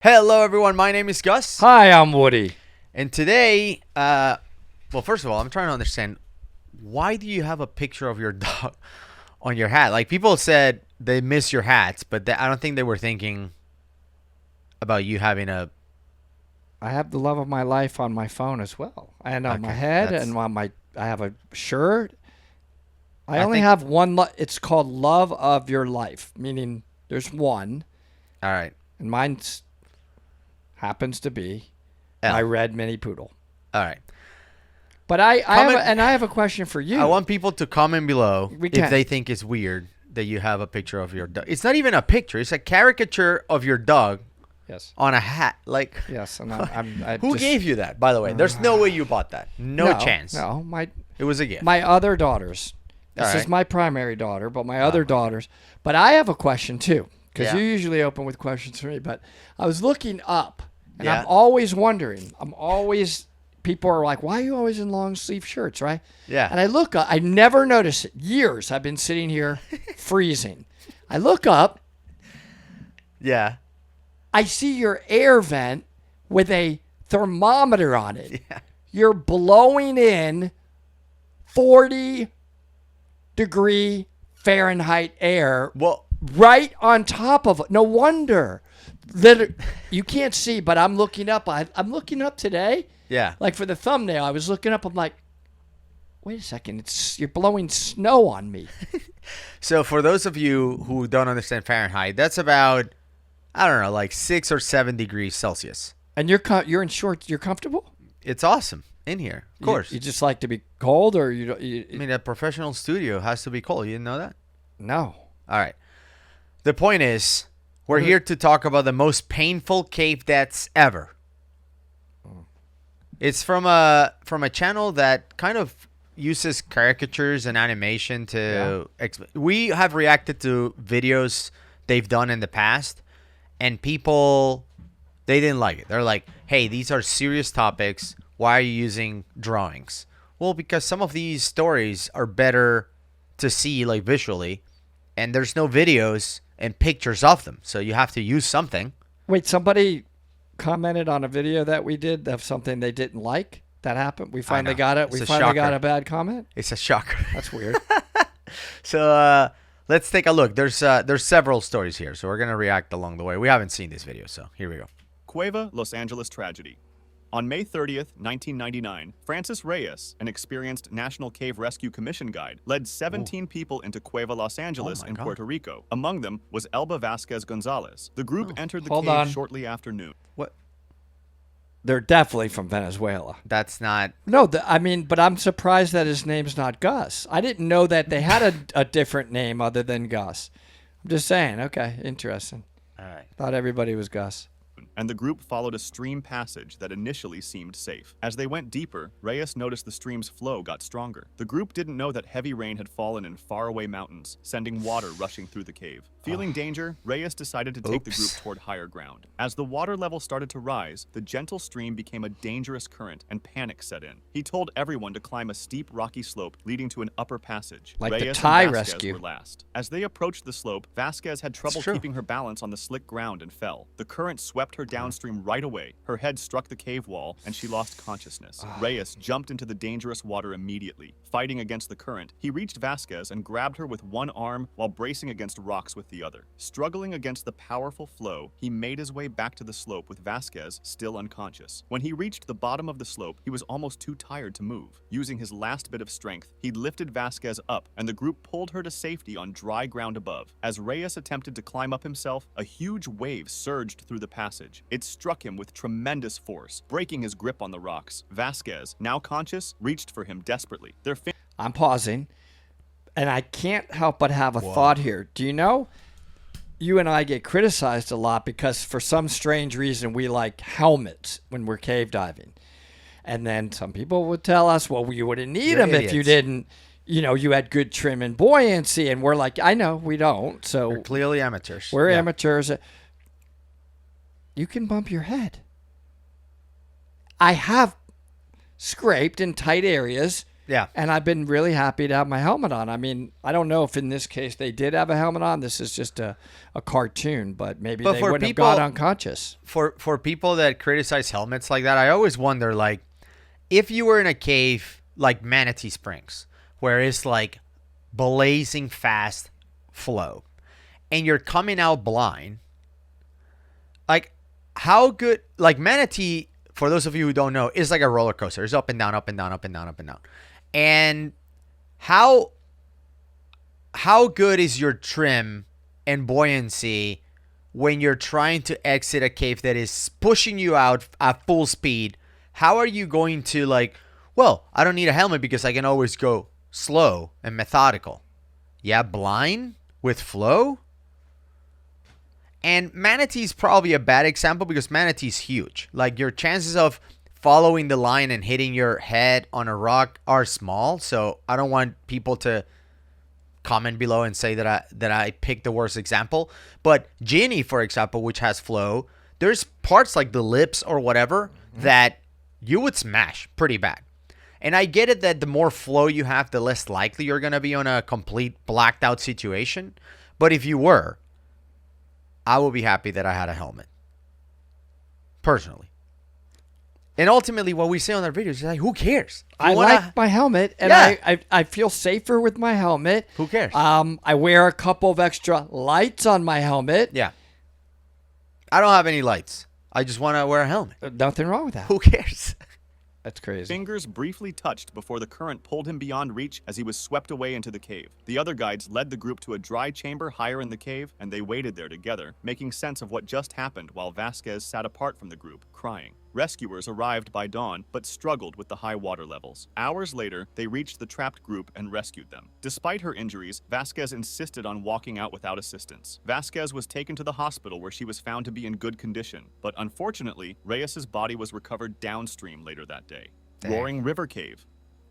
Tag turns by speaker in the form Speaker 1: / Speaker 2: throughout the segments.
Speaker 1: Hello, everyone. My name is Gus.
Speaker 2: Hi, I'm Woody.
Speaker 1: And today, well, first of all, I'm trying to understand why do you have a picture of your dog on your hat? Like, people said they miss your hats, but I don't think they were thinking about you having a.
Speaker 2: I have the love of my life on my phone as well, and on my
Speaker 1: Okay,
Speaker 2: head,
Speaker 1: that's-
Speaker 2: and on my. I have a shirt. I
Speaker 1: I
Speaker 2: only
Speaker 1: think-
Speaker 2: have one. It's called "Love of Your Life," meaning there's one,
Speaker 1: All right.
Speaker 2: and mine happens to be
Speaker 1: L.
Speaker 2: my red mini poodle.
Speaker 1: All right.
Speaker 2: But I
Speaker 1: Comment-
Speaker 2: have a question for you.
Speaker 1: I want people to comment below
Speaker 2: We
Speaker 1: if
Speaker 2: can.
Speaker 1: they think it's weird that you have a picture of your dog. It's not even a picture. It's a caricature of your dog
Speaker 2: Yes.
Speaker 1: on a hat. Like,
Speaker 2: Yes, and I
Speaker 1: who
Speaker 2: just,
Speaker 1: gave you that, by the way? There's no way you bought that. No chance.
Speaker 2: No,
Speaker 1: It was a gift.
Speaker 2: my other daughters. This
Speaker 1: All
Speaker 2: is
Speaker 1: right.
Speaker 2: my primary daughter, but my other daughters. But I have a question too, because
Speaker 1: Yeah.
Speaker 2: you usually open with questions for me. But I was looking up, and
Speaker 1: Yeah.
Speaker 2: I'm always wondering. People are like, "Why are you always in long sleeve shirts?" Right?
Speaker 1: Yeah.
Speaker 2: And I look up. I never noticed it. Years I've been sitting here freezing. I look up.
Speaker 1: Yeah.
Speaker 2: I see your air vent with a thermometer on it.
Speaker 1: Yeah.
Speaker 2: You're blowing in 40-degree Fahrenheit air
Speaker 1: Well,
Speaker 2: right on top of it. No wonder that you can't see, but I'm looking up. I'm looking up today.
Speaker 1: yeah.
Speaker 2: Like for the thumbnail, I was looking up. I'm like, wait a second, you're blowing snow on me.
Speaker 1: So for those of you who don't understand Fahrenheit, that's about, I don't know, like 6 or 7 degrees Celsius.
Speaker 2: And you're in shorts. You're comfortable.
Speaker 1: It's awesome in here, of course.
Speaker 2: You just like to be cold, or you don't?
Speaker 1: I mean, a professional studio has to be cold. You didn't know that?
Speaker 2: No.
Speaker 1: All right. The point is, we're here to talk about the most painful cave deaths ever. It's from a channel that kind of uses caricatures and animation to. We have reacted to videos they've done in the past, and people, they didn't like it. They're like, "Hey, these are serious topics. Why are you using drawings?" Well, because some of these stories are better to see like visually, and there's no videos and pictures of them, so you have to use something.
Speaker 2: Wait, somebody commented on a video that we did of something they didn't like. That happened. We finally
Speaker 1: know.
Speaker 2: got it.
Speaker 1: It's
Speaker 2: We
Speaker 1: a
Speaker 2: finally got
Speaker 1: shocker.
Speaker 2: a bad comment.
Speaker 1: It's a shocker.
Speaker 2: That's weird.
Speaker 1: So let's take a look. There's several stories here, so we're gonna react along the way. We haven't seen this video, so here we go.
Speaker 3: Cueva Los Angeles tragedy. On May 30th, 1999, Francis Reyes, an experienced National Cave Rescue Commission guide, led 17 people into Cueva Los Angeles
Speaker 1: my
Speaker 3: in
Speaker 1: God.
Speaker 3: Puerto Rico. Among them was Elba Vasquez Gonzalez. The group entered the
Speaker 2: Hold
Speaker 3: cave
Speaker 2: on.
Speaker 3: shortly after noon.
Speaker 1: What?
Speaker 2: They're definitely from Venezuela.
Speaker 1: That's not.
Speaker 2: No, but I'm surprised that his name's not Gus. I didn't know that they had a different name other than Gus. I'm just saying. Okay, interesting.
Speaker 1: All right.
Speaker 2: Thought everybody was Gus.
Speaker 3: And the group followed a stream passage that initially seemed safe. As they went deeper, Reyes noticed the stream's flow got stronger. The group didn't know that heavy rain had fallen in faraway mountains, sending water rushing through the cave. Feeling danger, Reyes decided to take the group toward higher ground. As the water level started to rise, the gentle stream became a dangerous current and panic set in. He told everyone to climb a steep rocky slope leading to an upper passage.
Speaker 2: Like the
Speaker 3: Reyes
Speaker 2: Thai
Speaker 3: and Vasquez
Speaker 2: rescue.
Speaker 3: were last. As they approached the slope, Vasquez had trouble
Speaker 1: true.
Speaker 3: keeping her balance on the slick ground and fell. The current swept her downstream right away. Her head struck the cave wall and she lost consciousness. Reyes jumped into the dangerous water immediately. Fighting against the current, he reached Vasquez and grabbed her with one arm while bracing against rocks with the other. Struggling against the powerful flow, he made his way back to the slope with Vasquez still unconscious. When he reached the bottom of the slope, he was almost too tired to move. Using his last bit of strength, he lifted Vasquez up and the group pulled her to safety on dry ground above. As Reyes attempted to climb up himself, a huge wave surged through the passage. It struck him with tremendous force, breaking his grip on the rocks. Vasquez, now conscious, reached for him desperately. Their
Speaker 2: I'm pausing, and I can't help but have a thought here. Do you know, you and I get criticized a lot because for some strange reason we like helmets when we're cave diving. And then some people would tell us, well, you wouldn't need
Speaker 1: You're
Speaker 2: them if you
Speaker 1: idiots.
Speaker 2: didn't, you had good trim and buoyancy. And we're like, I know, we don't. So
Speaker 1: We're clearly amateurs.
Speaker 2: we're
Speaker 1: Yeah.
Speaker 2: amateurs. You can bump your head. I have scraped in tight areas
Speaker 1: Yeah.
Speaker 2: And I've been really happy to have my helmet on. I mean, I don't know if in this case they did have a helmet on. This is just a cartoon, but maybe
Speaker 1: But
Speaker 2: they
Speaker 1: for
Speaker 2: wouldn't
Speaker 1: people-
Speaker 2: have got unconscious.
Speaker 1: For people that criticize helmets like that, I always wonder, like, if you were in a cave like Manatee Springs, where it's like blazing fast flow, and you're coming out blind, like, how good, like Manatee, for those of you who don't know, is like a roller coaster. It's up and down, up and down, up and down, up and down. And how good is your trim and buoyancy when you're trying to exit a cave that is pushing you out at full speed? How are you going to, like, well, I don't need a helmet because I can always go slow and methodical. Yeah, blind with flow? And Manatee's probably a bad example because Manatee's huge. Like, your chances of following the line and hitting your head on a rock are small. So I don't want people to comment below and say that I picked the worst example. But Ginny, for example, which has flow, there's parts like the lips or whatever that you would smash pretty bad. And I get it that the more flow you have, the less likely you're going to be on a complete blacked out situation. But if you were, I would be happy that I had a helmet. Personally. And ultimately, what we say on our videos is like, who cares?
Speaker 2: I like my helmet, and
Speaker 1: Yeah.
Speaker 2: I feel safer with my helmet.
Speaker 1: Who cares?
Speaker 2: I wear a couple of extra lights on my helmet.
Speaker 1: Yeah. I don't have any lights. I just want to wear a helmet.
Speaker 2: Nothing wrong with that.
Speaker 1: Who cares?
Speaker 2: That's crazy.
Speaker 3: Fingers briefly touched before the current pulled him beyond reach as he was swept away into the cave. The other guides led the group to a dry chamber higher in the cave, and they waited there together, making sense of what just happened while Vasquez sat apart from the group, crying. Rescuers arrived by dawn, but struggled with the high water levels. Hours later, they reached the trapped group and rescued them. Despite her injuries, Vasquez insisted on walking out without assistance. Vasquez was taken to the hospital where she was found to be in good condition, but unfortunately, Reyes's body was recovered downstream later that day.
Speaker 1: Dang.
Speaker 3: Roaring River Cave.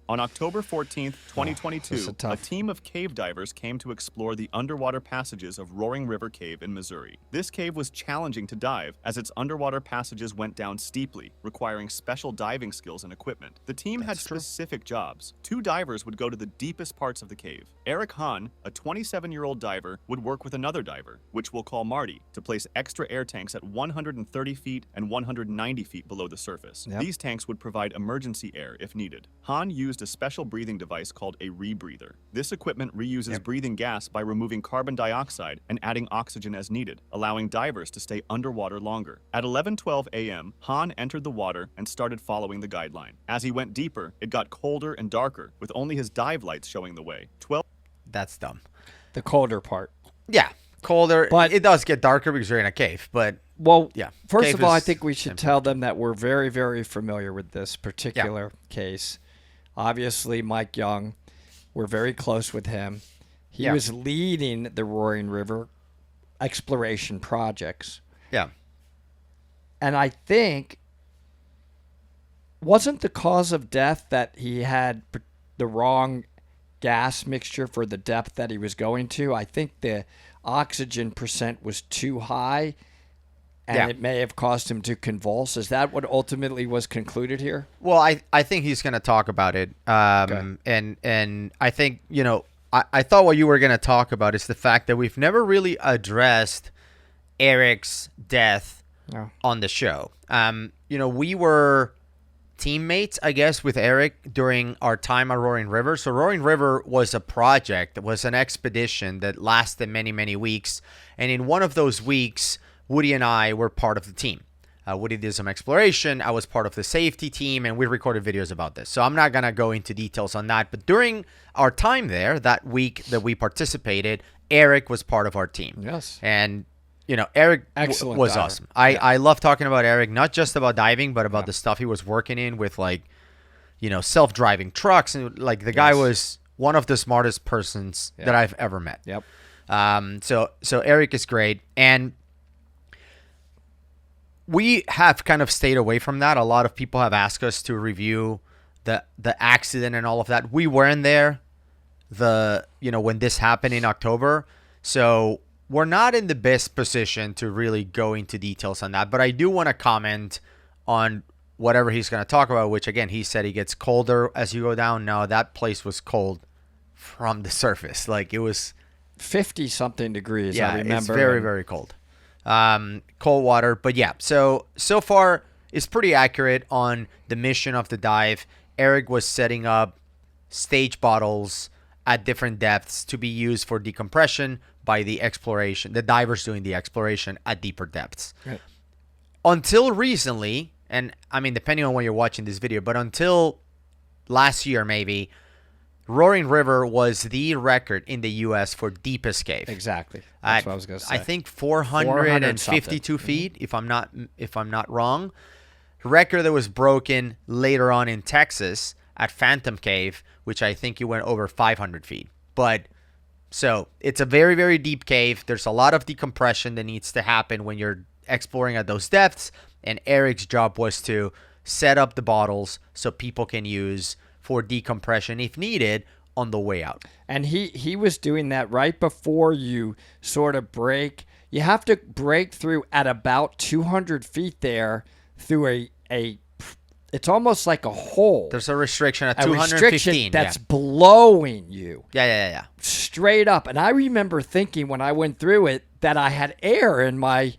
Speaker 3: On October 14th,
Speaker 2: this
Speaker 3: 2022,
Speaker 2: is
Speaker 3: a
Speaker 2: tough.
Speaker 3: team of cave divers came to explore the underwater passages of Roaring River Cave in Missouri. This cave was challenging to dive as its underwater passages went down steeply, requiring special diving skills and equipment. The team had
Speaker 1: That's true.
Speaker 3: specific jobs. 2 divers would go to the deepest parts of the cave. Eric Hahn, a 27-year-old diver, would work with another diver, which we'll call Marty, to place extra air tanks at 130 feet and 190 feet below the surface.
Speaker 2: Yep.
Speaker 3: These tanks would provide emergency air if needed. Hahn used a special breathing device called a rebreather. This equipment reuses breathing gas by removing carbon dioxide and adding oxygen as needed, allowing divers to stay underwater longer. At 11:12 a.m., Hahn entered the water and started following the guideline. As he went deeper, it got colder and darker, with only his dive lights showing the way.
Speaker 1: That's dumb.
Speaker 2: The colder part.
Speaker 1: Yeah. Colder.
Speaker 2: But-
Speaker 1: But it does get darker because you're in a cave. But
Speaker 2: Well,
Speaker 1: yeah.
Speaker 2: first
Speaker 1: Cave
Speaker 2: of all, I
Speaker 1: is
Speaker 2: think we should tell them that we're very, very familiar with this particular case. Obviously, Mike Young, we're very close with him. He
Speaker 1: Yeah.
Speaker 2: was leading the Roaring River exploration projects.
Speaker 1: Yeah.
Speaker 2: And I think, wasn't the cause of death that he had the wrong gas mixture for the depth that he was going to? I think the oxygen percent was too high, and
Speaker 1: Yeah.
Speaker 2: it may have caused him to convulse. Is that what ultimately was concluded here?
Speaker 1: Well, I think he's going to talk about it. And I think, I thought what you were going to talk about is the fact that we've never really addressed Eric's death
Speaker 2: No.
Speaker 1: on the show. We were teammates, I guess, with Eric during our time at Roaring River. So Roaring River was a project, was an expedition that lasted many, many weeks. And in one of those weeks, Woody and I were part of the team. Woody did some exploration. I was part of the safety team, and we recorded videos about this. So I'm not going to go into details on that. But during our time there, that week that we participated, Eric was part of our team.
Speaker 2: Yes.
Speaker 1: And, Eric
Speaker 2: Excellent
Speaker 1: was
Speaker 2: diver.
Speaker 1: awesome. I love talking about Eric, not just about diving, but about the stuff he was working in with, self-driving trucks. And, the guy was one of the smartest persons that I've ever met.
Speaker 2: Yep.
Speaker 1: So Eric is great. And we have kind of stayed away from that. A lot of people have asked us to review the accident and all of that. We weren't there when this happened in October. So we're not in the best position to really go into details on that. But I do want to comment on whatever he's going to talk about, which again, he said he gets colder as you go down. No, that place was cold from the surface. Like it was
Speaker 2: 50 something degrees.
Speaker 1: yeah,
Speaker 2: I remember.
Speaker 1: it's very, very cold. Cold water. But yeah, so far it's pretty accurate on the mission of the dive. Eric was setting up stage bottles at different depths to be used for decompression by the divers doing the exploration at deeper depths.
Speaker 2: Right.
Speaker 1: Until recently, and I mean, depending on when you're watching this video, but until last year maybe, Roaring River was the record in the U.S. for deepest cave.
Speaker 2: Exactly. That's what I was going to say.
Speaker 1: I think 452 feet, if I'm not wrong. Record that was broken later on in Texas at Phantom Cave, which I think you went over 500 feet. But so it's a very, very deep cave. There's a lot of decompression that needs to happen when you're exploring at those depths. And Eric's job was to set up the bottles so people can use for decompression if needed on the way out.
Speaker 2: And he was doing that right before you sort of break. You have to break through at about 200 feet there through a it's almost like a hole.
Speaker 1: There's a restriction at
Speaker 2: a
Speaker 1: 215.
Speaker 2: restriction that's blowing you.
Speaker 1: Yeah.
Speaker 2: Straight up. And I remember thinking when I went through it that I had air in my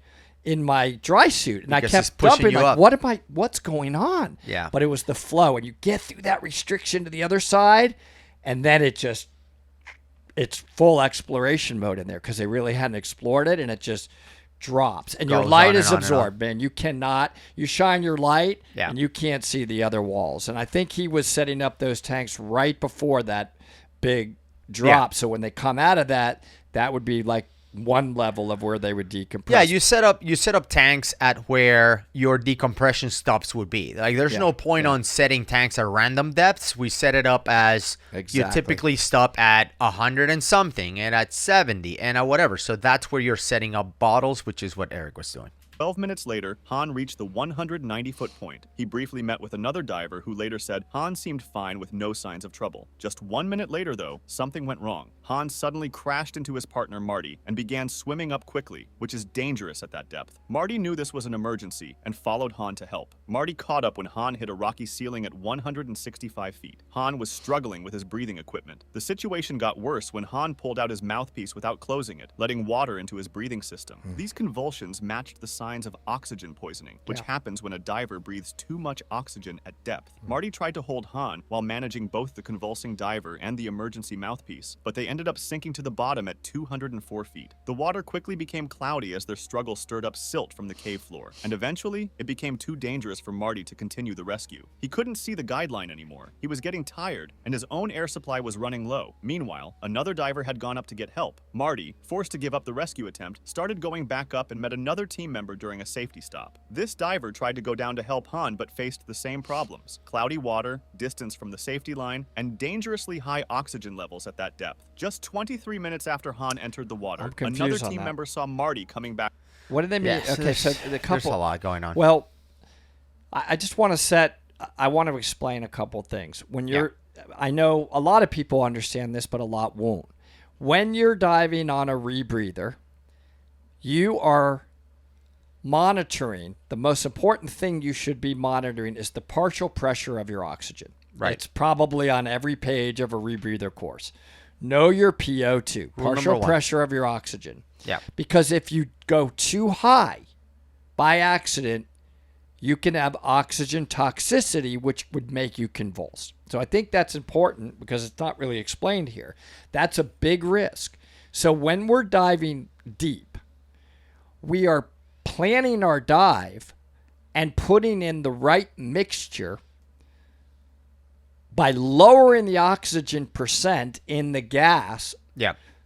Speaker 2: dry suit, and
Speaker 1: Because
Speaker 2: I
Speaker 1: it's
Speaker 2: kept
Speaker 1: pushing
Speaker 2: dumping
Speaker 1: you
Speaker 2: like,
Speaker 1: up.
Speaker 2: what's going on?
Speaker 1: Yeah.
Speaker 2: But it was the flow, and you get through that restriction to the other side, and then it's full exploration mode in there because they really hadn't explored it, and it just drops, and your
Speaker 1: Goes
Speaker 2: light
Speaker 1: on
Speaker 2: is
Speaker 1: and on and
Speaker 2: absorbed, man. You shine your light,
Speaker 1: Yeah.
Speaker 2: and you can't see the other walls. And I think he was setting up those tanks right before that big drop, so when they come out of that would be like one level of where they would decompress.
Speaker 1: Yeah, you set up tanks at where your decompression stops would be. Like there's no point on setting tanks at random depths. We set it up as you typically stop at 100 and something and at 70 and at whatever. So that's where you're setting up bottles, which is what Eric was doing.
Speaker 3: 12 minutes later, Han reached the 190-foot point. He briefly met with another diver who later said Han seemed fine with no signs of trouble. Just 1 minute later, though, something went wrong. Han suddenly crashed into his partner Marty and began swimming up quickly, which is dangerous at that depth. Marty knew this was an emergency and followed Han to help. Marty caught up when Han hit a rocky ceiling at 165 feet. Han was struggling with his breathing equipment. The situation got worse when Han pulled out his mouthpiece without closing it, letting water into his breathing system. These convulsions matched the signs of oxygen poisoning, which happens when a diver breathes too much oxygen at depth. Marty tried to hold Han while managing both the convulsing diver and the emergency mouthpiece, but they ended up sinking to the bottom at 204 feet. The water quickly became cloudy as their struggle stirred up silt from the cave floor, and eventually, it became too dangerous for Marty to continue the rescue. He couldn't see the guideline anymore. He was getting tired, and his own air supply was running low. Meanwhile, another diver had gone up to get help. Marty, forced to give up the rescue attempt, started going back up and met another team member during a safety stop. This diver tried to go down to help Han but faced the same problems: cloudy water, distance from the safety line, and dangerously high oxygen levels at that depth. Just 23 minutes after Han entered the water, another team member saw Marty coming back.
Speaker 2: What did they mean?
Speaker 1: Yeah,
Speaker 2: Okay, so the couple.
Speaker 1: There's a lot going on.
Speaker 2: Well, I just want to explain a couple things. When you're, I know a lot of people understand this, but a lot won't. When you're diving on a rebreather, you are monitoring. The most important thing you should be monitoring is the partial pressure of your oxygen.
Speaker 1: Right.
Speaker 2: It's probably on every page of a rebreather course. Know your PO2, partial pressure of your oxygen.
Speaker 1: Yeah.
Speaker 2: Because if you go too high by accident, you can have oxygen toxicity, which would make you convulse. So I think that's important because it's not really explained here. That's a big risk. So when we're diving deep, we are planning our dive and putting in the right mixture by lowering the oxygen percent in the gas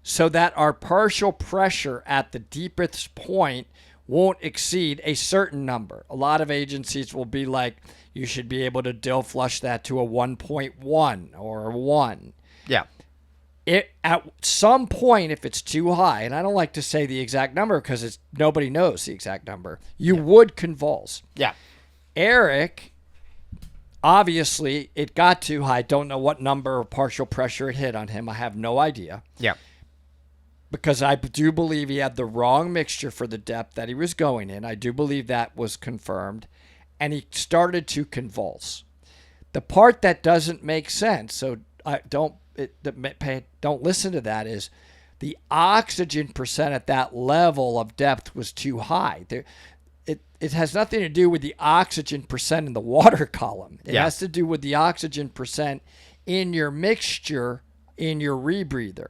Speaker 2: so that our partial pressure at the deepest point won't exceed a certain number. A lot of agencies will be like, you should be able to dill flush that to a 1.1 or a 1.
Speaker 1: Yeah.
Speaker 2: At some point, if it's too high, and I don't like to say the exact number because nobody knows the exact number, you would convulse.
Speaker 1: Yeah.
Speaker 2: Eric, obviously, it got too high. Don't know what number of partial pressure it hit on him. I have no idea.
Speaker 1: Yeah.
Speaker 2: Because I do believe he had the wrong mixture for the depth that he was going in. I do believe that was confirmed. and he started to convulse. The part that doesn't make sense, so don't listen to that, is the oxygen percent at that level of depth was too high. It has nothing to do with the oxygen percent in the water column. It has to do with the oxygen percent in your mixture in your rebreather.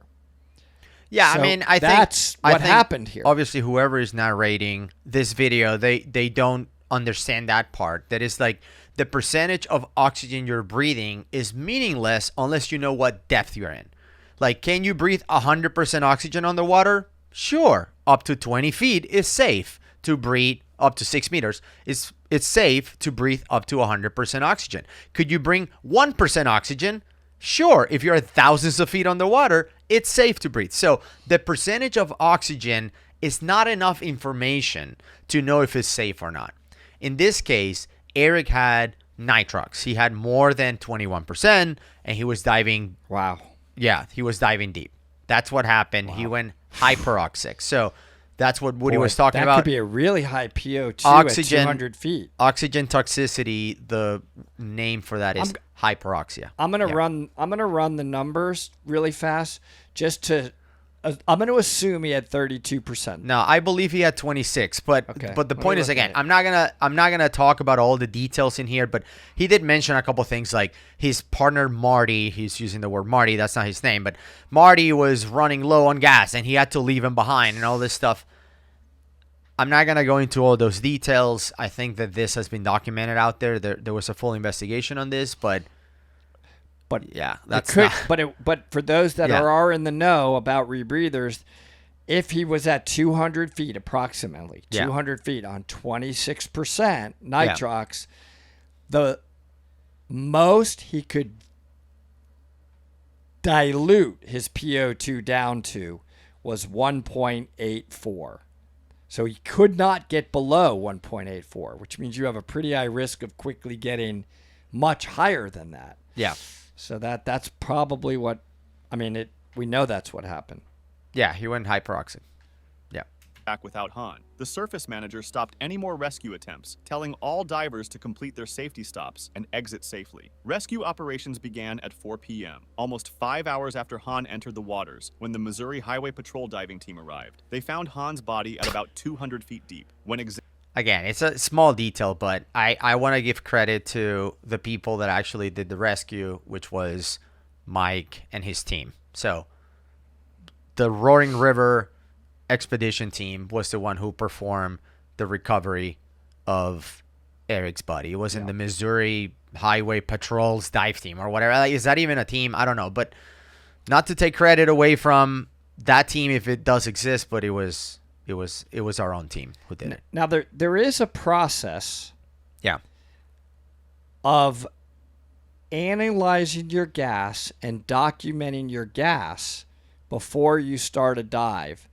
Speaker 1: Yeah,
Speaker 2: So
Speaker 1: I mean, I think
Speaker 2: that's what happened here.
Speaker 1: Obviously, whoever is narrating this video, they don't understand that part. That is like the percentage of oxygen you're breathing is meaningless unless you know what depth you're in. Like, can you breathe 100% oxygen underwater? Sure. Up to 20 feet is safe to breathe. Up to 6 meters, it's safe to breathe up to 100% oxygen. Could you bring 1% oxygen? Sure. If you're thousands of feet underwater, it's safe to breathe. So the percentage of oxygen is not enough information to know if it's safe or not. In this case, Eric had nitrox. He had more than 21%, and he was diving.
Speaker 2: Wow.
Speaker 1: Yeah, he was diving deep. That's what happened. Wow. He went hyperoxic. So that's what Woody was talking about.
Speaker 2: That could be a really high PO2
Speaker 1: oxygen,
Speaker 2: at 200 feet.
Speaker 1: Oxygen toxicity, the name for that is hyperoxia.
Speaker 2: I'm gonna run the numbers really fast just to. I'm going to assume he had 32%.
Speaker 1: No, I believe he had 26. But the point is, again, I'm not gonna talk about all the details in here. But he did mention a couple things, like his partner Marty. He's using the word Marty. That's not his name, but Marty was running low on gas and he had to leave him behind and all this stuff. I'm not gonna go into all those details. I think that this has been documented out there. There was a full investigation on this, but yeah, that's not.
Speaker 2: But for those that are in the know about rebreathers, if he was at 200 feet approximately, 200 feet on 26% nitrox, the most he could dilute his PO2 down to was 1.84. So he could not get below 1.84, which means you have a pretty high risk of quickly getting much higher than that.
Speaker 1: Yeah.
Speaker 2: So that's probably what, I mean, we know that's what happened.
Speaker 1: Yeah, he went hyperoxic. Yeah.
Speaker 3: Back without Han. The surface manager stopped any more rescue attempts, telling all divers to complete their safety stops and exit safely. Rescue operations began at 4 p.m., almost 5 hours after Han entered the waters, when the Missouri Highway Patrol diving team arrived. They found Han's body at about 200 feet deep.
Speaker 1: Again, it's a small detail, but I want to give credit to the people that actually did the rescue, which was Mike and his team. So the Roaring River expedition team was the one who performed the recovery of Eric's body. It wasn't the Missouri Highway Patrol's dive team or whatever. Like, is that even a team? I don't know. But not to take credit away from that team if it does exist, but it was our own team who did it.
Speaker 2: Now there is a process of analyzing your gas and documenting your gas before you start a dive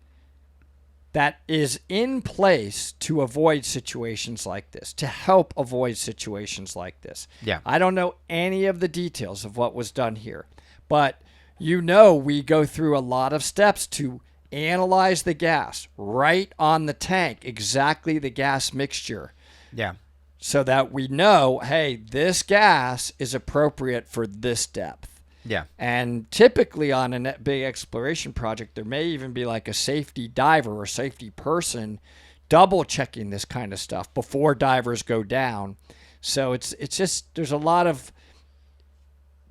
Speaker 2: that is in place to avoid situations like this, to help avoid situations like this.
Speaker 1: Yeah.
Speaker 2: I don't know any of the details of what was done here, but we go through a lot of steps to analyze the gas right on the tank, exactly the gas mixture.
Speaker 1: Yeah.
Speaker 2: So that we know, hey, this gas is appropriate for this depth.
Speaker 1: Yeah.
Speaker 2: And typically on a big exploration project, there may even be like a safety diver or safety person double checking this kind of stuff before divers go down. So it's just, there's a lot of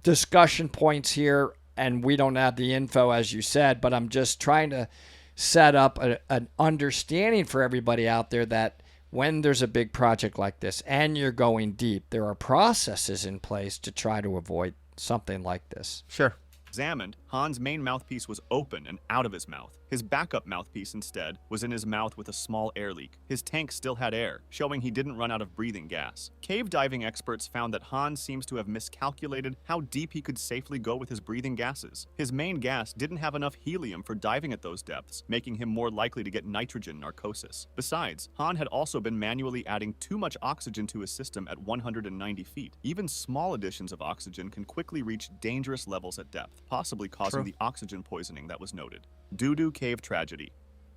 Speaker 2: discussion points here, and we don't have the info, as you said, but I'm just trying to set up an understanding for everybody out there that when there's a big project like this and you're going deep, there are processes in place to try to avoid something like this.
Speaker 1: Sure.
Speaker 3: Examined, Han's main mouthpiece was open and out of his mouth. His backup mouthpiece, instead, was in his mouth with a small air leak. His tank still had air, showing he didn't run out of breathing gas. Cave diving experts found that Han seems to have miscalculated how deep he could safely go with his breathing gases. His main gas didn't have enough helium for diving at those depths, making him more likely to get nitrogen narcosis. Besides, Han had also been manually adding too much oxygen to his system at 190 feet. Even small additions of oxygen can quickly reach dangerous levels at depth, possibly causing the oxygen poisoning that was noted. Dudu Cave tragedy.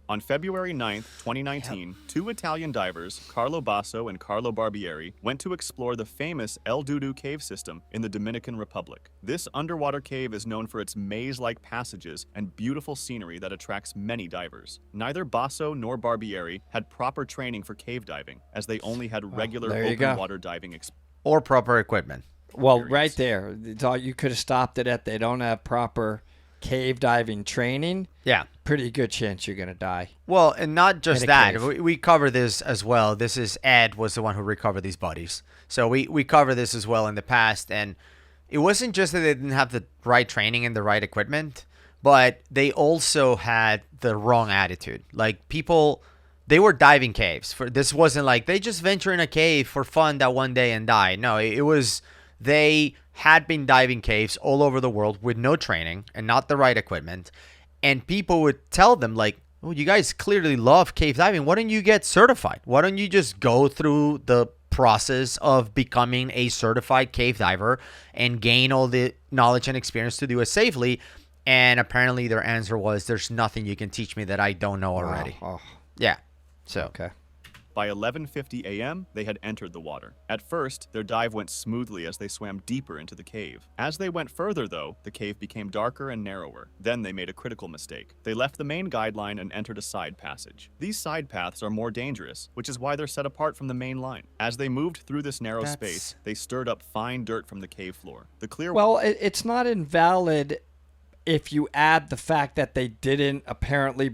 Speaker 3: On February 9th, 2019, two Italian divers, Carlo Basso and Carlo Barbieri, went to explore the famous El Dudu Cave system in the Dominican Republic. This underwater cave is known for its maze-like passages and beautiful scenery that attracts many divers. Neither Basso nor Barbieri had proper training for cave diving, as they only had regular open water diving experience.
Speaker 1: Or proper equipment.
Speaker 2: Well, right there. You could have stopped it at they don't have proper cave diving training.
Speaker 1: Yeah.
Speaker 2: Pretty good chance you're going to die.
Speaker 1: Well, and not just that.
Speaker 2: cave.
Speaker 1: We cover this as well. This is Ed was the one who recovered these bodies. So we cover this as well in the past. And it wasn't just that they didn't have the right training and the right equipment, but they also had the wrong attitude. Like people, they were diving caves. This wasn't like they just venture in a cave for fun that one day and die. No, it was they had been diving caves all over the world with no training and not the right equipment. And people would tell them like, oh, you guys clearly love cave diving. Why don't you get certified? Why don't you just go through the process of becoming a certified cave diver and gain all the knowledge and experience to do it safely? And apparently their answer was, there's nothing you can teach me that I don't know already.
Speaker 2: Oh.
Speaker 1: Yeah. So.
Speaker 2: Okay.
Speaker 3: By 11:50 a.m., they had entered the water. At first, their dive went smoothly as they swam deeper into the cave. As they went further, though, the cave became darker and narrower. Then they made a critical mistake. They left the main guideline and entered a side passage. These side paths are more dangerous, which is why they're set apart from the main line. As they moved through this narrow space, they stirred up fine dirt from the cave floor. The clear
Speaker 2: Well, it's not invalid if you add the fact that they didn't apparently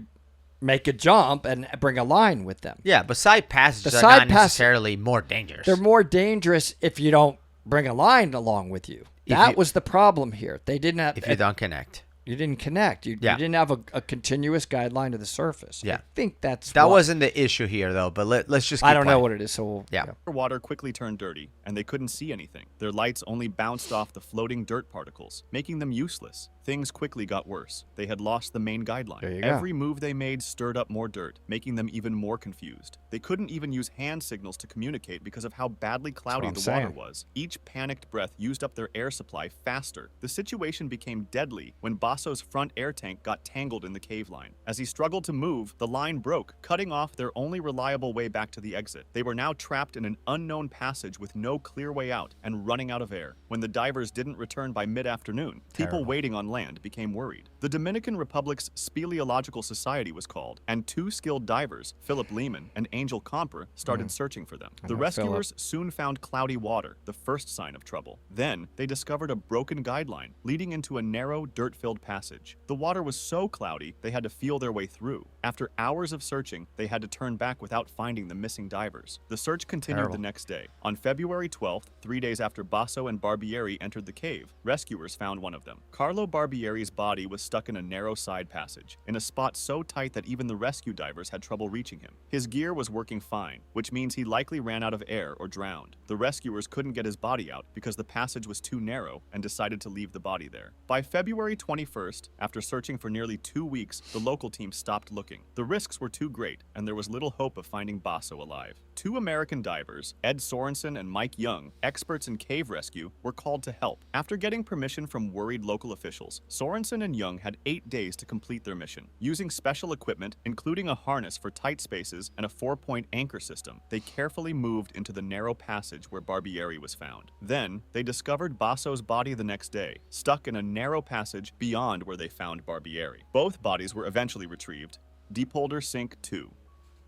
Speaker 2: make a jump and bring a line with them.
Speaker 1: Yeah, but side passages are not necessarily more dangerous.
Speaker 2: They're more dangerous if you don't bring a line along with you. That was the problem here. They didn't have.
Speaker 1: If you don't connect.
Speaker 2: You didn't connect. You didn't have a continuous guideline to the surface.
Speaker 1: Yeah.
Speaker 2: I think that
Speaker 1: wasn't the issue here, though, but let's just keep
Speaker 2: I don't know
Speaker 1: playing.
Speaker 2: what it is, so...
Speaker 1: Yeah.
Speaker 3: Water quickly turned dirty, and they couldn't see anything. Their lights only bounced off the floating dirt particles, making them useless. Things quickly got worse. They had lost the main guideline.
Speaker 2: There you go.
Speaker 3: Every move they made stirred up more dirt, making them even more confused. They couldn't even use hand signals to communicate because of how badly cloudy the water was. Each panicked breath used up their air supply faster. The situation became deadly when Basso's front air tank got tangled in the cave line. As he struggled to move, the line broke, cutting off their only reliable way back to the exit. They were now trapped in an unknown passage with no clear way out and running out of air. When the divers didn't return by mid-afternoon, people waiting on land became worried. The Dominican Republic's Speleological Society was called, and two skilled divers, Philip Lehman and Angel Comper, started searching for them. The rescuers soon found cloudy water, the first sign of trouble. Then, they discovered a broken guideline leading into a narrow, dirt-filled passage. The water was so cloudy, they had to feel their way through. After hours of searching, they had to turn back without finding the missing divers. The search continued the next day. On February 12th, 3 days after Basso and Barbieri entered the cave, rescuers found one of them. Carlo Barbieri's body was stuck in a narrow side passage, in a spot so tight that even the rescue divers had trouble reaching him. His gear was working fine, which means he likely ran out of air or drowned. The rescuers couldn't get his body out because the passage was too narrow and decided to leave the body there. By February 21st, after searching for nearly 2 weeks, the local team stopped looking. The risks were too great, and there was little hope of finding Basso alive. Two American divers, Ed Sorensen and Mike Young, experts in cave rescue, were called to help. After getting permission from worried local officials, Sorensen and Young had 8 days to complete their mission. Using special equipment, including a harness for tight spaces and a 4-point anchor system, they carefully moved into the narrow passage where Barbieri was found. Then, they discovered Basso's body the next day, stuck in a narrow passage beyond where they found Barbieri. Both bodies were eventually retrieved. Deepolder Sink 2.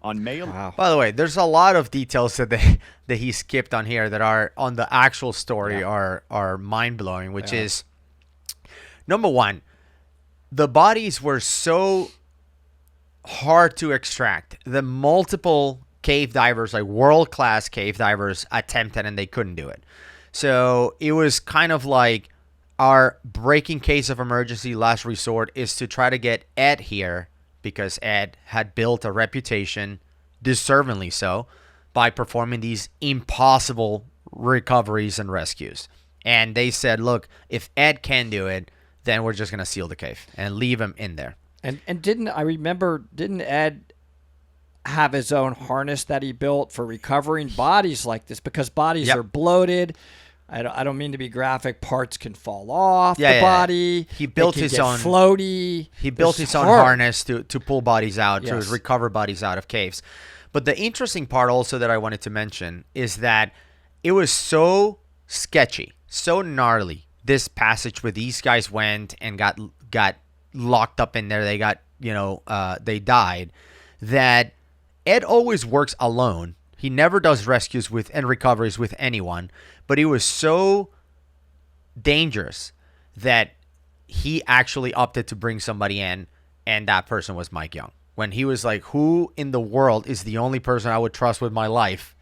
Speaker 3: On May 11th.
Speaker 1: By the way, there's a lot of details that he skipped on here that are on the actual story are mind-blowing, which is, number one, the bodies were so hard to extract. The multiple cave divers, like world-class cave divers, attempted and they couldn't do it. So it was kind of like our breaking case of emergency last resort is to try to get Ed here, because Ed had built a reputation, deservingly so, by performing these impossible recoveries and rescues. And they said, look, if Ed can do it, then we're just going to seal the cave and leave him in there.
Speaker 2: And didn't Ed have his own harness that he built for recovering bodies like this? Because bodies are bloated, I don't mean to be graphic. Parts can fall off
Speaker 1: Yeah,
Speaker 2: the
Speaker 1: yeah.
Speaker 2: body.
Speaker 1: He built
Speaker 2: They can
Speaker 1: his
Speaker 2: get
Speaker 1: own-
Speaker 2: floaty.
Speaker 1: He built
Speaker 2: It's
Speaker 1: his own
Speaker 2: hard.
Speaker 1: harness to pull bodies out,
Speaker 2: Yes.
Speaker 1: to recover bodies out of caves. But the interesting part also that I wanted to mention is that it was so sketchy, so gnarly, this passage where these guys went and got locked up in there. They got, they died, that Ed always works alone. He never does rescues and recoveries with anyone, but he was so dangerous that he actually opted to bring somebody in, and that person was Mike Young. When he was like, who in the world is the only person I would trust with my life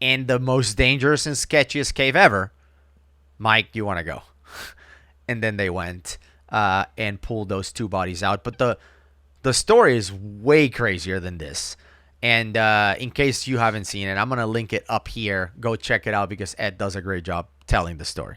Speaker 1: in the most dangerous and sketchiest cave ever? Mike, you want to go? And then they went and pulled those two bodies out. But the story is way crazier than this. And in case you haven't seen it, I'm going to link it up here. Go check it out because Ed does a great job telling the story.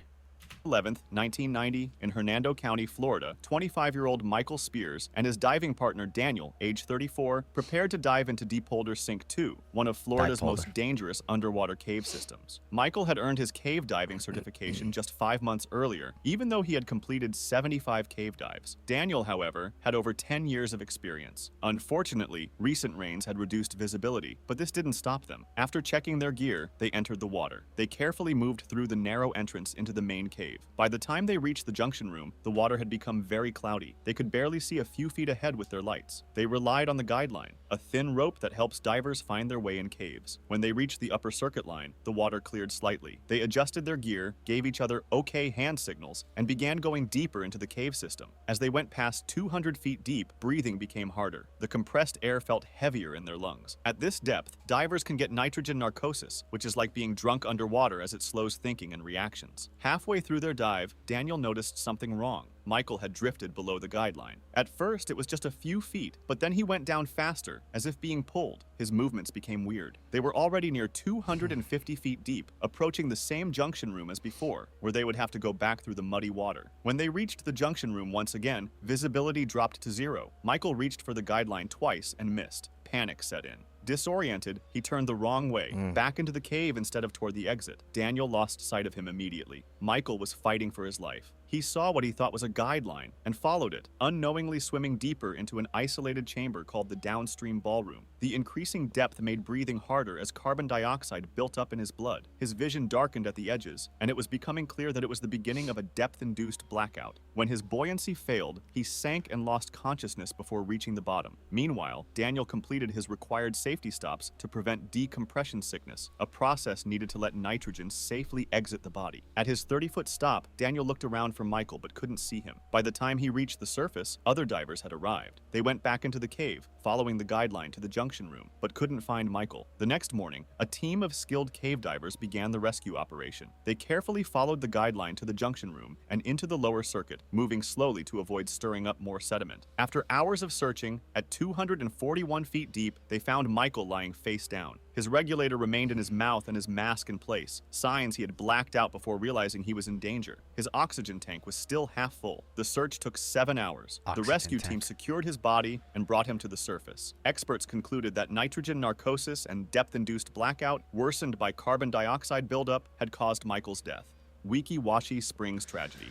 Speaker 3: 11th, 1990, in Hernando County, Florida, 25-year-old Michael Spears and his diving partner Daniel, age 34, prepared to dive into Deepolder Sink 2, one of Florida's
Speaker 1: Deepolder.
Speaker 3: most dangerous underwater cave systems. Michael had earned his cave diving certification just 5 months earlier, even though he had completed 75 cave dives. Daniel, however, had over 10 years of experience. Unfortunately, recent rains had reduced visibility, but this didn't stop them. After checking their gear, they entered the water. They carefully moved through the narrow entrance into the main cave. By the time they reached the junction room, the water had become very cloudy. They could barely see a few feet ahead with their lights. They relied on the guideline, a thin rope that helps divers find their way in caves. When they reached the upper circuit line, the water cleared slightly. They adjusted their gear, gave each other okay hand signals, and began going deeper into the cave system. As they went past 200 feet deep, breathing became harder. The compressed air felt heavier in their lungs. At this depth, divers can get nitrogen narcosis, which is like being drunk underwater as it slows thinking and reactions. Halfway through their dive, Daniel noticed something wrong. Michael had drifted below the guideline. At first, it was just a few feet, but then he went down faster, as if being pulled. His movements became weird. They were already near 250 feet deep, approaching the same junction room as before, where they would have to go back through the muddy water. When they reached the junction room once again, visibility dropped to 0. Michael reached for the guideline twice and missed. Panic set in. Disoriented, he turned the wrong way, back into the cave instead of toward the exit. Daniel lost sight of him immediately. Michael was fighting for his life. He saw what he thought was a guideline and followed it, unknowingly swimming deeper into an isolated chamber called the downstream ballroom. The increasing depth made breathing harder as carbon dioxide built up in his blood. His vision darkened at the edges, and it was becoming clear that it was the beginning of a depth-induced blackout. When his buoyancy failed, he sank and lost consciousness before reaching the bottom. Meanwhile, Daniel completed his required safety stops to prevent decompression sickness, a process needed to let nitrogen safely exit the body. At his 30-foot stop, Daniel looked around for Michael but couldn't see him. By the time he reached the surface, other divers had arrived. They went back into the cave, following the guideline to the junction room, but couldn't find Michael. The next morning, a team of skilled cave divers began the rescue operation. They carefully followed the guideline to the junction room and into the lower circuit, moving slowly to avoid stirring up more sediment. After hours of searching, at 241 feet deep, they found Michael lying face down. His regulator remained in his mouth and his mask in place, signs he had blacked out before realizing he was in danger. His oxygen tank was still half full. The search took 7 hours. The rescue team secured his body and brought him to the surface. Experts concluded that nitrogen narcosis and depth-induced blackout, worsened by carbon dioxide buildup, had caused Michael's death. Wekiwa Springs tragedy.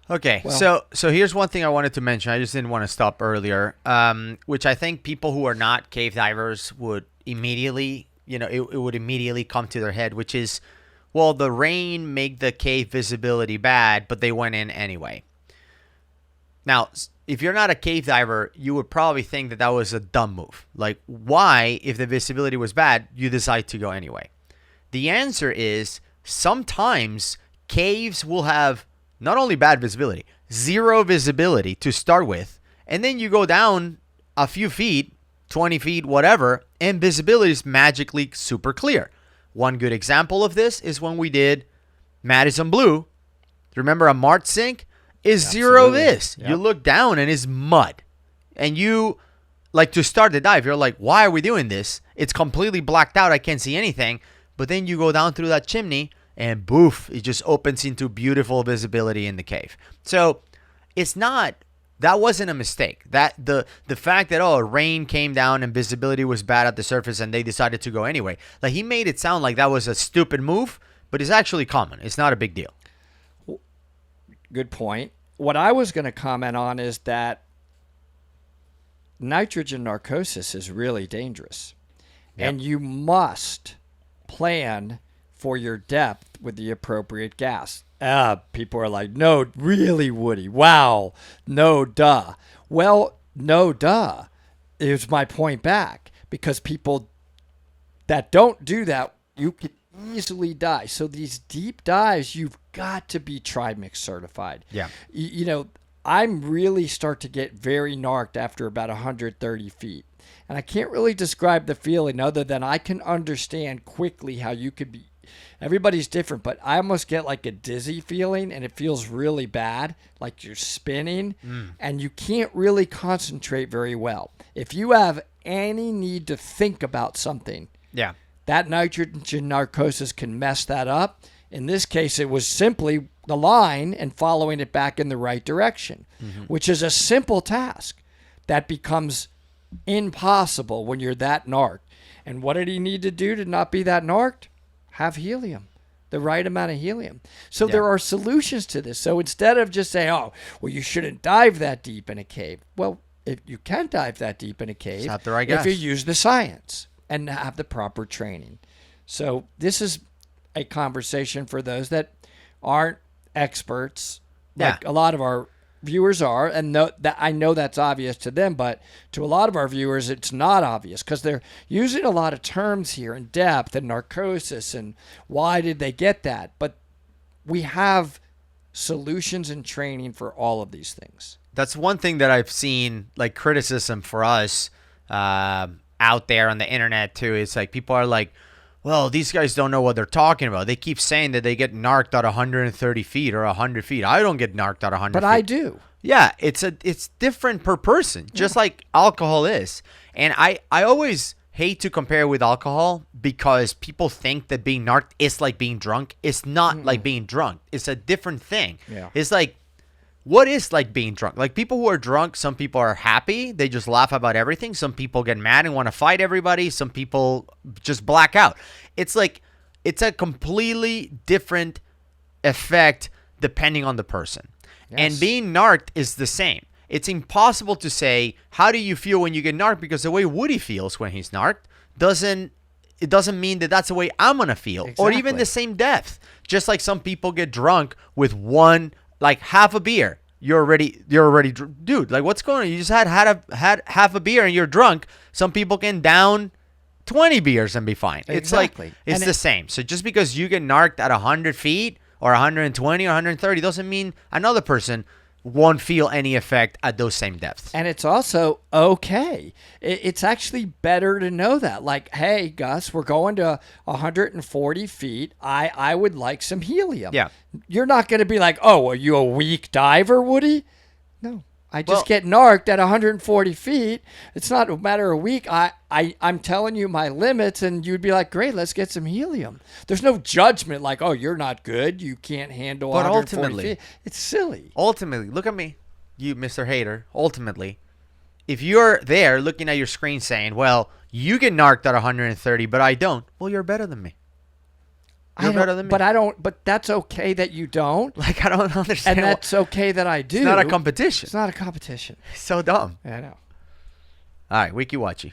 Speaker 1: Okay,
Speaker 2: Well-
Speaker 1: so here's one thing I wanted to mention. I just didn't want to stop earlier, which I think people who are not cave divers would immediately, it would immediately come to their head, which is, well, the rain made the cave visibility bad, but they went in anyway. Now, if you're not a cave diver, you would probably think that that was a dumb move. Like, why, if the visibility was bad, you decide to go anyway? The answer is sometimes caves will have not only bad visibility, 0 visibility to start with, and then you go down a few feet, 20 feet, whatever, and visibility is magically super clear. One good example of this is when we did Madison Blue. Remember a Mart sink? Is
Speaker 2: Absolutely.
Speaker 1: 0 vis.
Speaker 2: Yep.
Speaker 1: You look down and it's mud. And you, like, to start the dive, you're like, why are we doing this? It's completely blacked out. I can't see anything. But then you go down through that chimney and boof, it just opens into beautiful visibility in the cave. So it's not, that wasn't a mistake. That the fact that, rain came down and visibility was bad at the surface and they decided to go anyway. Like, he made it sound like that was a stupid move, but it's actually common. It's not a big deal.
Speaker 2: Good point. What I was going to comment on is that nitrogen narcosis is really dangerous.
Speaker 1: Yep.
Speaker 2: And you must plan for your depth with the appropriate gas. People are like, no, really, Woody. Wow. No, duh. Well, no, duh. Is my point back. Because people that don't do that, you can easily die. So these deep dives, you've got to be Trimix certified.
Speaker 1: Yeah.
Speaker 2: You know, I'm really start to get very narked after about 130 feet. And I can't really describe the feeling other than I can understand quickly how you could be. Everybody's different, but I almost get like a dizzy feeling, and it feels really bad, like you're spinning, and you can't really concentrate very well. If you have any need to think about something,
Speaker 1: Yeah.
Speaker 2: that nitrogen narcosis can mess that up. In this case, it was simply the line and following it back in the right direction, which is a simple task that becomes impossible when you're that narked. And what did he need to do to not be that narked? Have helium, the right amount of helium. So there are solutions to this. So instead of just saying, oh, well, you shouldn't dive that deep in a cave. Well, if you can dive that deep in a cave,
Speaker 1: Have the right
Speaker 2: if
Speaker 1: gas.
Speaker 2: you use the science and have the proper training. So this is a conversation for those that aren't experts, like a lot of our viewers are, and that I know that's obvious to them, but to a lot of our viewers, it's not obvious because they're using a lot of terms here in depth and narcosis and why did they get that? But we have solutions and training for all of these things.
Speaker 1: That's one thing that I've seen, like criticism for us out there on the internet too. It's like people are like, well, these guys don't know what they're talking about. They keep saying that they get narked at 130 feet or 100 feet. I don't get narked at 100
Speaker 2: But
Speaker 1: feet.
Speaker 2: I do.
Speaker 1: Yeah, it's different per person, just like alcohol is. And I always hate to compare with alcohol because people think that being narked is like being drunk. It's not like being drunk. It's a different thing.
Speaker 2: Yeah.
Speaker 1: It's like, what is like being drunk? Like people who are drunk, some people are happy. They just laugh about everything. Some people get mad and want to fight everybody. Some people just black out. It's like, it's a completely different effect depending on the person.
Speaker 2: Yes.
Speaker 1: And being narked is the same. It's impossible to say, how do you feel when you get narked? Because the way Woody feels when he's narked doesn't mean that that's the way I'm going to feel. Or even
Speaker 2: Exactly.
Speaker 1: the same depth. Just like some people get drunk with like half a beer. You're already dude, like what's going on? You just had half a beer and you're drunk. Some people can down 20 beers and be fine. It's
Speaker 2: Exactly.
Speaker 1: like, it's
Speaker 2: And
Speaker 1: the same. So just because you get narked at 100 feet or 120 or 130 doesn't mean another person won't feel any effect at those same depths.
Speaker 2: And it's also okay. It's actually better to know that. Like, hey, Gus, we're going to 140 feet. I would like some helium.
Speaker 1: Yeah.
Speaker 2: You're not going to be like, oh, are you a weak diver, Woody? No. I just get narked at 140 feet. It's not a matter of week. I'm telling you my limits, and you'd be like, great, let's get some helium. There's no judgment like, oh, you're not good. You can't handle
Speaker 1: But
Speaker 2: 140
Speaker 1: ultimately-
Speaker 2: feet. It's silly.
Speaker 1: Ultimately, look at me, you Mr. Hater. Ultimately, if you're there looking at your screen saying, well, you get narked at 130, but I don't, well, you're better than me. You're better than me.
Speaker 2: But that's okay that you don't.
Speaker 1: Like, I don't understand.
Speaker 2: And that's okay that I do.
Speaker 1: It's not a competition.
Speaker 2: It's not a competition.
Speaker 1: It's so dumb.
Speaker 2: I know.
Speaker 1: All right, Wekiwachi.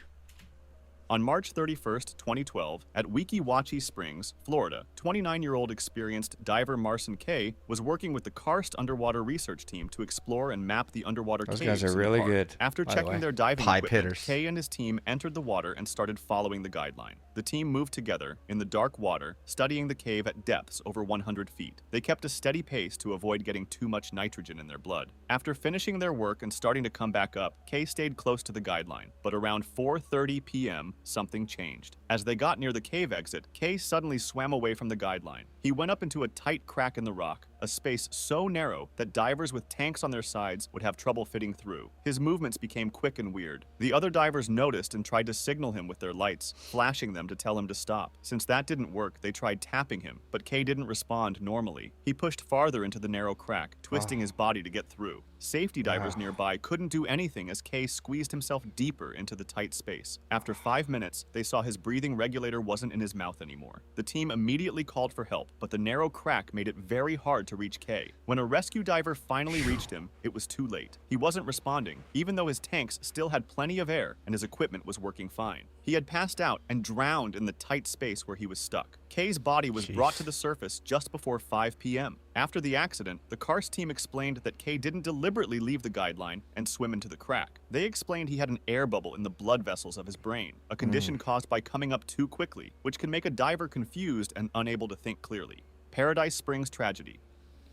Speaker 3: On March 31st, 2012, at Wekiwa Springs, Florida, 29-year-old experienced diver Marcin Kay was working with the Karst Underwater Research Team to explore and map the underwater
Speaker 2: Those
Speaker 3: caves
Speaker 2: guys are
Speaker 3: in the
Speaker 2: really
Speaker 3: park.
Speaker 2: good,
Speaker 3: After
Speaker 2: by the way.
Speaker 3: checking their diving
Speaker 1: Pipe
Speaker 3: equipment,
Speaker 1: hitters.
Speaker 3: Kay and his team entered the water and started following the guideline. The team moved together in the dark water, studying the cave at depths over 100 feet. They kept a steady pace to avoid getting too much nitrogen in their blood. After finishing their work and starting to come back up, Kay stayed close to the guideline, but around 4:30 p.m., something changed. As they got near the cave exit, Kay suddenly swam away from the guideline. He went up into a tight crack in the rock, a space so narrow that divers with tanks on their sides would have trouble fitting through. His movements became quick and weird. The other divers noticed and tried to signal him with their lights, flashing them to tell him to stop. Since that didn't work, they tried tapping him, but Kay didn't respond normally. He pushed farther into the narrow crack, twisting his body to get through. Safety divers nearby couldn't do anything as Kay squeezed himself deeper into the tight space. After 5 minutes, they saw his breathing regulator wasn't in his mouth anymore. The team immediately called for help, but the narrow crack made it very hard to reach Kay. When a rescue diver finally reached him, it was too late. He wasn't responding, even though his tanks still had plenty of air and his equipment was working fine. He had passed out and drowned in the tight space where he was stuck. Kay's body was brought to the surface just before 5 p.m. After the accident, the CARS team explained that Kay didn't deliberately leave the guideline and swim into the crack. They explained he had an air bubble in the blood vessels of his brain, a condition caused by coming up too quickly, which can make a diver confused and unable to think clearly. Paradise Springs tragedy.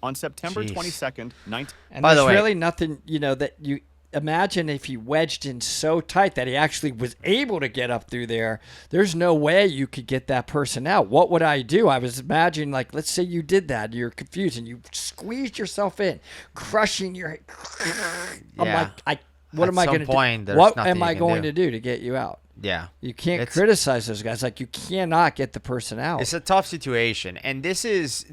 Speaker 3: On September 22nd, 19...
Speaker 2: And
Speaker 1: By the
Speaker 2: there's
Speaker 1: way-
Speaker 2: really nothing, that you imagine if he wedged in so tight that he actually was able to get up through there. There's no way you could get that person out. What would I do? I was imagining, like, let's say you did that. You're confused and you squeezed yourself in, crushing your... I'm
Speaker 1: Yeah.
Speaker 2: like, what am I going to
Speaker 1: point,
Speaker 2: do?
Speaker 1: there's
Speaker 2: What
Speaker 1: nothing
Speaker 2: am
Speaker 1: you
Speaker 2: I
Speaker 1: can
Speaker 2: going
Speaker 1: do.
Speaker 2: to do to get you out?
Speaker 1: Yeah.
Speaker 2: You can't
Speaker 1: It's-
Speaker 2: criticize those guys. Like, you cannot get the person out.
Speaker 1: It's a tough situation. And this is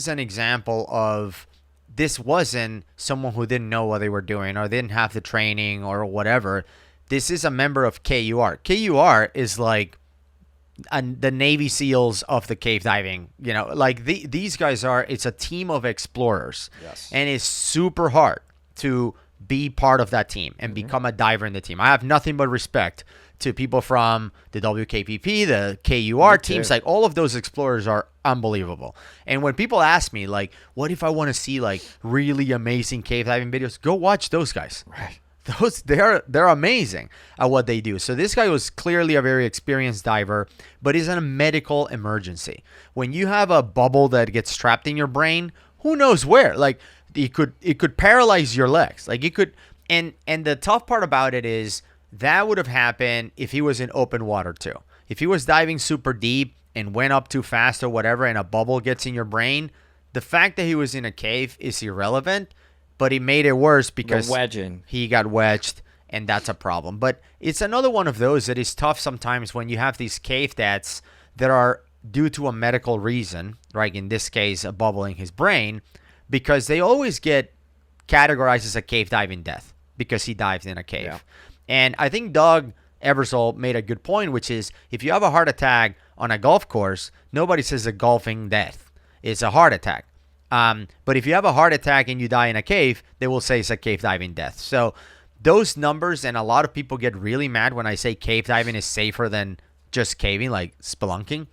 Speaker 1: an example of this wasn't someone who didn't know what they were doing or didn't have the training or whatever. This is a member of KUR. KUR is like the Navy SEALs of the cave diving. These guys it's a team of explorers.
Speaker 2: Yes.
Speaker 1: And it's super hard to be part of that team and become a diver in the team. I have nothing but respect to people from the WKPP, the KUR teams. Like, all of those explorers are unbelievable. And when people ask me, like, what if I want to see like really amazing cave diving videos? Go watch those guys.
Speaker 2: Right.
Speaker 1: They're amazing at what they do. So this guy was clearly a very experienced diver, but is in a medical emergency. When you have a bubble that gets trapped in your brain, who knows where? Like, it could paralyze your legs. Like, it could. And the tough part about it is that would have happened if he was in open water too. If he was diving super deep and went up too fast or whatever, and a bubble gets in your brain, the fact that he was in a cave is irrelevant. But he made it worse because
Speaker 2: wedging.
Speaker 1: He got wedged, and that's a problem. But it's another one of those that is tough sometimes when you have these cave deaths that are due to a medical reason, right? In this case, a bubble in his brain, because they always get categorized as a cave diving death because he dived in a cave.
Speaker 2: Yeah.
Speaker 1: And I think Doug Eversole made a good point, which is if you have a heart attack on a golf course, nobody says a golfing death. It's a heart attack. But if you have a heart attack and you die in a cave, they will say it's a cave diving death. So those numbers, and a lot of people get really mad when I say cave diving is safer than just caving, like spelunking.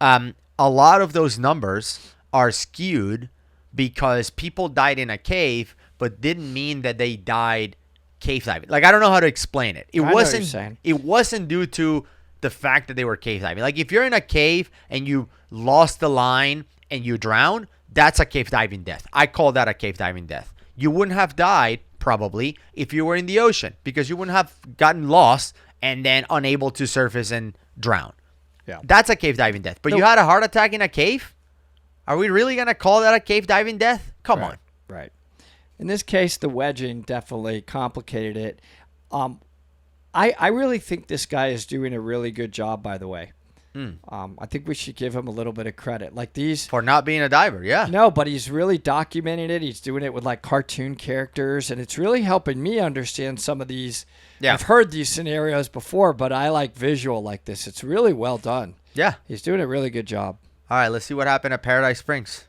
Speaker 1: A lot of those numbers are skewed because people died in a cave, but didn't mean that they died cave diving. Like, I don't know how to explain it.
Speaker 2: I know what you're saying.
Speaker 1: It wasn't due to the fact that they were cave diving. Like, if you're in a cave and you lost the line and you drown, that's a cave diving death. I call that a cave diving death. You wouldn't have died, probably, if you were in the ocean because you wouldn't have gotten lost and then unable to surface and drown.
Speaker 2: Yeah.
Speaker 1: That's a cave diving death. But you had a heart attack in a cave? Are we really going to call that a cave diving death? Come on.
Speaker 2: Right. In this case, the wedging definitely complicated it. I really think this guy is doing a really good job, by the way. I think we should give him a little bit of credit. Like these...
Speaker 1: For not being a diver, yeah.
Speaker 2: No, but he's really documenting it. He's doing it with like cartoon characters, and it's really helping me understand some of these.
Speaker 1: Yeah.
Speaker 2: I've heard these scenarios before, but I like visual like this. It's really well done.
Speaker 1: Yeah.
Speaker 2: He's doing a really good job.
Speaker 1: All right, let's see what happened at Paradise Springs.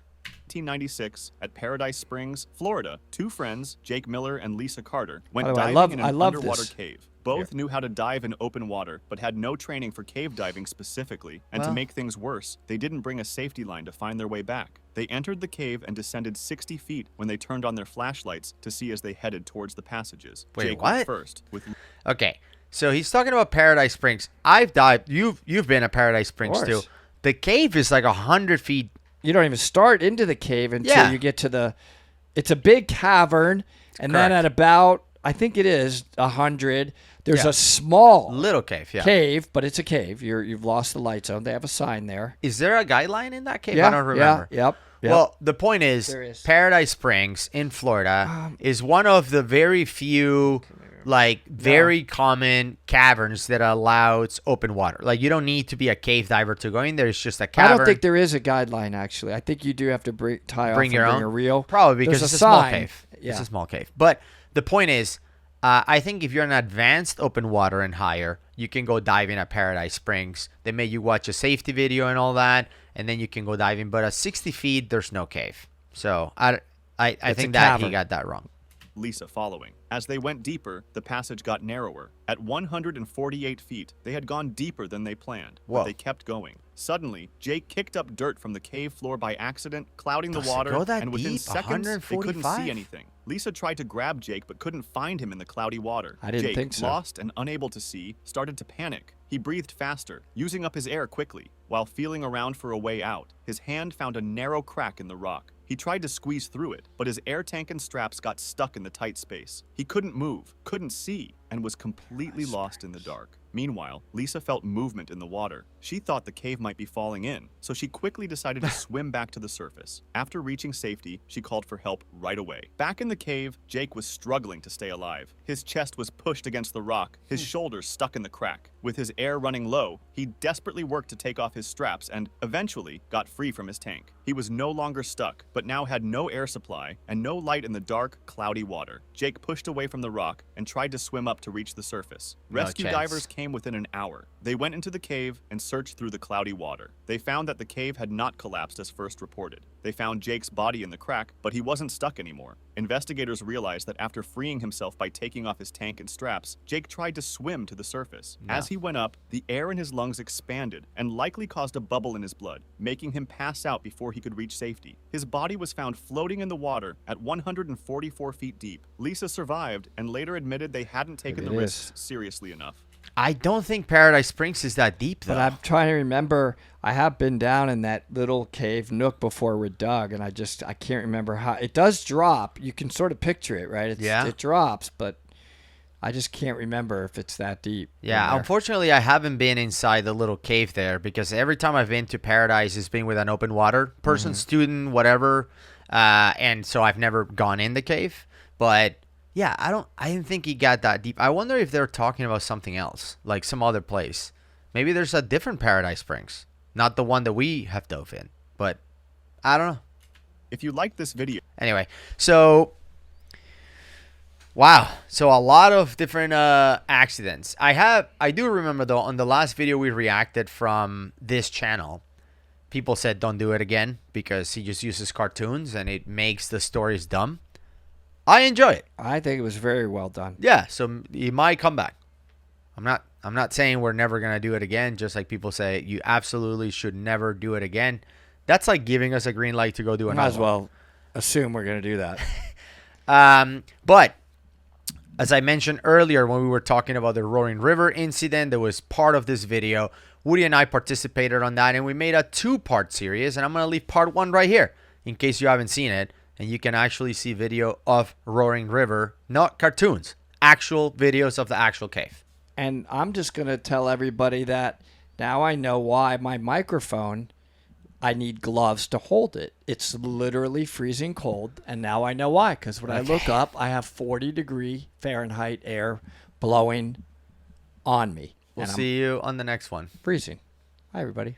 Speaker 3: 1996, at Paradise Springs, Florida, two friends, Jake Miller and Lisa Carter, went
Speaker 2: By the way,
Speaker 3: diving in
Speaker 2: I
Speaker 3: an
Speaker 2: love
Speaker 3: underwater
Speaker 2: this.
Speaker 3: cave. Both knew how to dive in open water, but had no training for cave diving specifically. And to make things worse, they didn't bring a safety line to find their way back. They entered the cave and descended 60 feet when they turned on their flashlights to see as they headed towards the passages.
Speaker 1: Wait,
Speaker 3: Jake
Speaker 1: what?
Speaker 3: went first, with
Speaker 1: Okay, so he's talking about Paradise Springs. I've dived. You've been at Paradise Springs too.
Speaker 2: course.
Speaker 1: The cave is like 100 feet.
Speaker 2: You don't even start into the cave until
Speaker 1: Yeah.
Speaker 2: you get to the... It's a big cavern, and then
Speaker 1: Correct.
Speaker 2: at about, I think it is 100, there's
Speaker 1: Yeah.
Speaker 2: a small
Speaker 1: Little cave, yeah.
Speaker 2: cave, but it's a cave. You've lost the light zone. They have a sign there.
Speaker 1: Is there a guideline in that cave?
Speaker 2: Yeah,
Speaker 1: I don't remember.
Speaker 2: Yeah, yep.
Speaker 1: Well, the point is,
Speaker 2: There is.
Speaker 1: Paradise Springs in Florida is one of the very few, like, very common caverns that allows open water. Like, you don't need to be a cave diver to go in there. It's just a
Speaker 2: I
Speaker 1: cavern.
Speaker 2: don't think there is a guideline, actually. I think you do have to tie off
Speaker 1: Bring
Speaker 2: and
Speaker 1: your
Speaker 2: bring
Speaker 1: own?
Speaker 2: a reel.
Speaker 1: Probably because
Speaker 2: There's
Speaker 1: it's a small
Speaker 2: sign.
Speaker 1: cave.
Speaker 2: Yeah.
Speaker 1: It's a small cave. But the point is, I think if you're in advanced open water and higher, you can go diving at Paradise Springs. They make you watch a safety video and all that, and then you can go diving. But at 60 feet, there's no cave. So I think that he got that wrong.
Speaker 3: Lisa following. As they went deeper, the passage got narrower. At 148 feet, they had gone deeper than they planned, but they kept going. Suddenly, Jake kicked up dirt from the cave floor by accident, clouding the water, and within seconds, they couldn't see anything. Lisa tried to grab Jake, but couldn't find him in the cloudy water.
Speaker 2: I didn't think so.
Speaker 3: Lost and unable to see, started to panic. He breathed faster, using up his air quickly. While feeling around for a way out, his hand found a narrow crack in the rock. He tried to squeeze through it, but his air tank and straps got stuck in the tight space. He couldn't move, couldn't see, and was completely lost in the dark. Meanwhile, Lisa felt movement in the water. She thought the cave might be falling in, so she quickly decided to swim back to the surface. After reaching safety, she called for help right away. Back in the cave, Jake was struggling to stay alive. His chest was pushed against the rock, his shoulders stuck in the crack. With his air running low, he desperately worked to take off his straps and, eventually, got free from his tank. He was no longer stuck, but now had no air supply and no light in the dark, cloudy water. Jake pushed away from the rock and tried to swim up to reach the surface. Rescue divers came within an hour. They went into the cave and searched through the cloudy water. They found that the cave had not collapsed as first reported. They found Jake's body in the crack, but he wasn't stuck anymore. Investigators realized that after freeing himself by taking off his tank and straps, Jake tried to swim to the surface. As he went up, the air in his lungs expanded and likely caused a bubble in his blood, making him pass out before he could reach safety. His body was found floating in the water at 144 feet deep. Lisa survived and later admitted they hadn't taken the risks seriously enough.
Speaker 1: I don't think Paradise Springs is that deep, though.
Speaker 2: But I'm trying to remember. I have been down in that little cave nook before with Doug, and I can't remember how. It does drop. You can sort of picture it, right? It drops, but I just can't remember if it's that deep.
Speaker 1: Yeah, unfortunately, I haven't been inside the little cave there because every time I've been to Paradise, it's been with an open water person, student, whatever, and so I've never gone in the cave. But yeah, I didn't think he got that deep. I wonder if they're talking about something else, like some other place. Maybe there's a different Paradise Springs, not the one that we have dove in. But I don't know.
Speaker 3: If you liked this video,
Speaker 1: anyway, so wow, so a lot of different accidents. I do remember though on the last video we reacted from this channel, people said don't do it again because he just uses cartoons and it makes the stories dumb. I enjoy it.
Speaker 2: I think it was very well done.
Speaker 1: Yeah, so he might come back. I'm not saying we're never gonna do it again. Just like people say, you absolutely should never do it again. That's like giving us a green light to go do another.
Speaker 2: Might as well assume we're gonna do that.
Speaker 1: But as I mentioned earlier, when we were talking about the Roaring River incident, that was part of this video. Woody and I participated on that, and we made a 2-part series. And I'm gonna leave part 1 right here in case you haven't seen it. And you can actually see video of Roaring River, not cartoons, actual videos of the actual cave.
Speaker 2: And I'm just going to tell everybody that now I know why my microphone, I need gloves to hold it. It's literally freezing cold, and now I know why. Because when I look up, I have 40-degree Fahrenheit air blowing on me.
Speaker 1: We'll see you on the next one.
Speaker 2: Freezing. Hi, everybody.